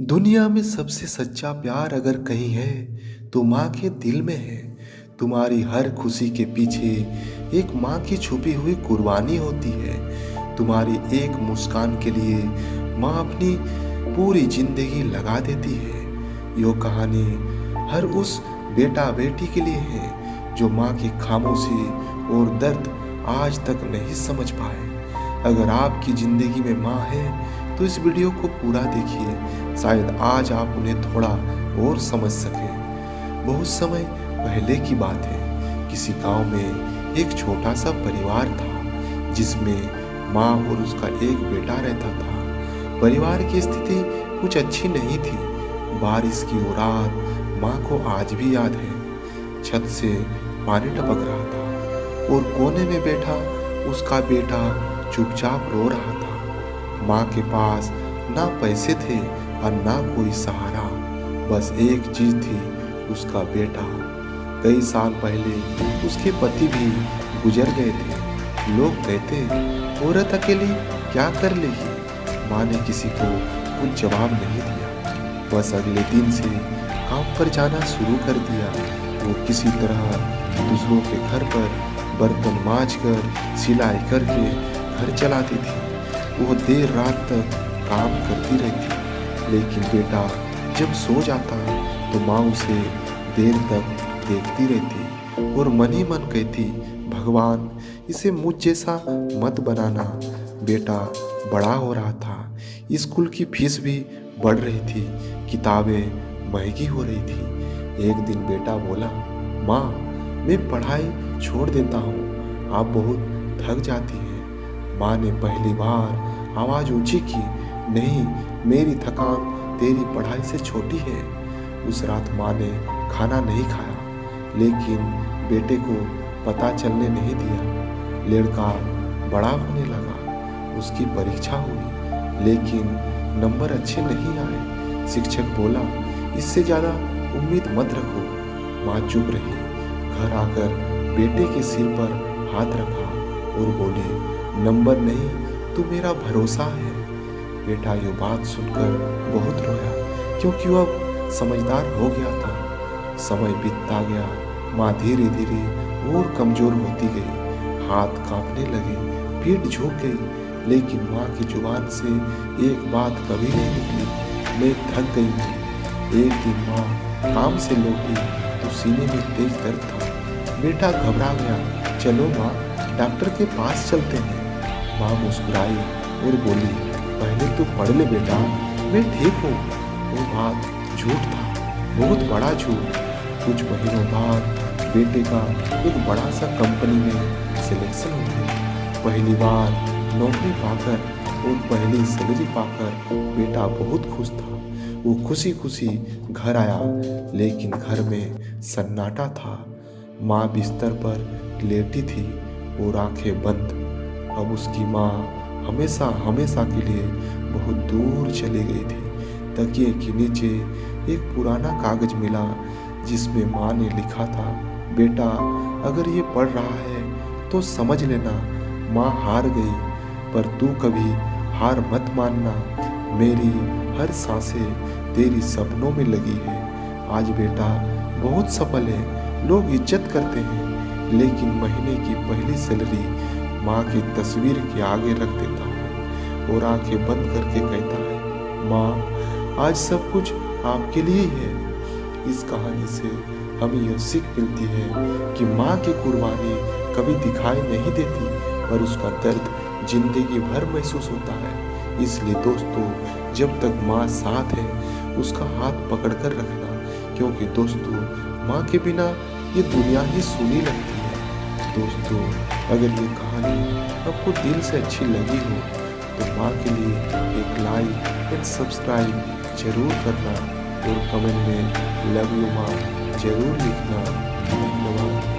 दुनिया में सबसे सच्चा प्यार अगर कहीं है तो माँ के दिल में है। तुम्हारी हर खुशी के पीछे एक माँ की छुपी हुई कुर्बानी होती है। तुम्हारी एक मुस्कान के लिए माँ अपनी पूरी जिंदगी लगा देती है। यो कहानी हर उस बेटा बेटी के लिए है जो माँ की खामोशी और दर्द आज तक नहीं समझ पाए। अगर आपकी जिंदगी में माँ है तो इस वीडियो को पूरा देखिए, शायद आज आप उन्हें थोड़ा और समझ सकें। बहुत समय पहले की बात है, किसी गांव में एक छोटा सा परिवार था जिसमें माँ और उसका एक बेटा रहता था। परिवार की स्थिति कुछ अच्छी नहीं थी। बारिश की वो रात माँ को आज भी याद है। छत से पानी टपक रहा था और कोने में बैठा उसका बेटा चुपचाप रो रहा था। माँ के पास ना पैसे थे और ना कोई सहारा, बस एक चीज थी, उसका बेटा। कई साल पहले उसके पति भी गुजर गए थे। लोग कहते, औरत अकेली क्या कर लेगी। माँ ने किसी को कुछ जवाब नहीं दिया, बस अगले दिन से काम पर जाना शुरू कर दिया। वो किसी तरह दूसरों के घर पर बर्तन मांज कर, सिलाई करके घर चलाती थी। वो देर रात तक काम करती रहती, लेकिन बेटा जब सो जाता तो माँ उसे देर तक देखती रहती और मन ही मन कहती, भगवान इसे मुझ जैसा मत बनाना। बेटा बड़ा हो रहा था, स्कूल की फीस भी बढ़ रही थी, किताबें महंगी हो रही थी। एक दिन बेटा बोला, माँ मैं पढ़ाई छोड़ देता हूँ, आप बहुत थक जाती हैं। माँ ने पहली बार आवाज ऊंची की, नहीं मेरी थकान तेरी पढ़ाई से छोटी है। उस रात माँ ने खाना नहीं खाया, लेकिन बेटे को पता चलने नहीं दिया। लड़का बड़ा होने लगा, उसकी परीक्षा हुई, लेकिन नंबर अच्छे नहीं आए। शिक्षक बोला, इससे ज़्यादा उम्मीद मत रखो। माँ चुप रही। घर आकर बेटे के सिर पर हाथ रखा और बोली, नंबर नहीं तू मेरा भरोसा है। बेटा ये बात सुनकर बहुत रोया, क्योंकि वह अब समझदार हो गया था। समय बीतता गया, माँ धीरे धीरे और कमजोर होती गई, हाथ कांपने लगे, पीठ झुक गई, लेकिन माँ की जुबान से एक बात कभी नहीं निकली, मैं थक गई हूँ। एक दिन माँ काम से लौटी तो सीने में तेज दर्द था। बेटा घबरा गया, चलो माँ डॉक्टर के पास चलते हैं। माँ मुस्कुराई और बोली, पहले तू पढ़ ले बेटा, मैं ठीक हूँ। वो बात झूठ था, बहुत बड़ा झूठ। कुछ महीनों बाद बेटे का एक बड़ा सा कंपनी में सिलेक्शन हो गया। पहली बार नौकरी पाकर और पहली सैलरी पाकर बेटा बहुत खुश था। वो खुशी खुशी घर आया, लेकिन घर में सन्नाटा था। माँ बिस्तर पर लेटी थी और आंखें बंद। अब उसकी माँ हमेशा हमेशा के लिए बहुत दूर चली गई थी। तकिए के नीचे एक पुराना कागज मिला जिसमें माँ ने लिखा था, बेटा अगर ये पढ़ रहा है तो समझ लेना माँ हार गई, पर तू कभी हार मत मानना। मेरी हर सांसें तेरी सपनों में लगी है। आज बेटा बहुत सफल है, लोग इज्जत करते हैं, लेकिन महीने की पहली सैलरी माँ की तस्वीर के आगे रख देता है और आंखें बंद करके कहता है, माँ आज सब कुछ आपके लिए ही है। इस कहानी से हमें यह सीख मिलती है कि माँ की कुर्बानी कभी दिखाई नहीं देती, पर उसका दर्द जिंदगी भर महसूस होता है। इसलिए दोस्तों, जब तक माँ साथ है उसका हाथ पकड़कर रखना, क्योंकि दोस्तों माँ के बिना ये दुनिया ही सूनी लगती है। दोस्तों, अगर ये कहानी आपको दिल से अच्छी लगी हो तो माँ के लिए एक लाइक एंड सब्सक्राइब जरूर करना और कमेंट में लव यू माँ जरूर लिखना। धन्यवाद।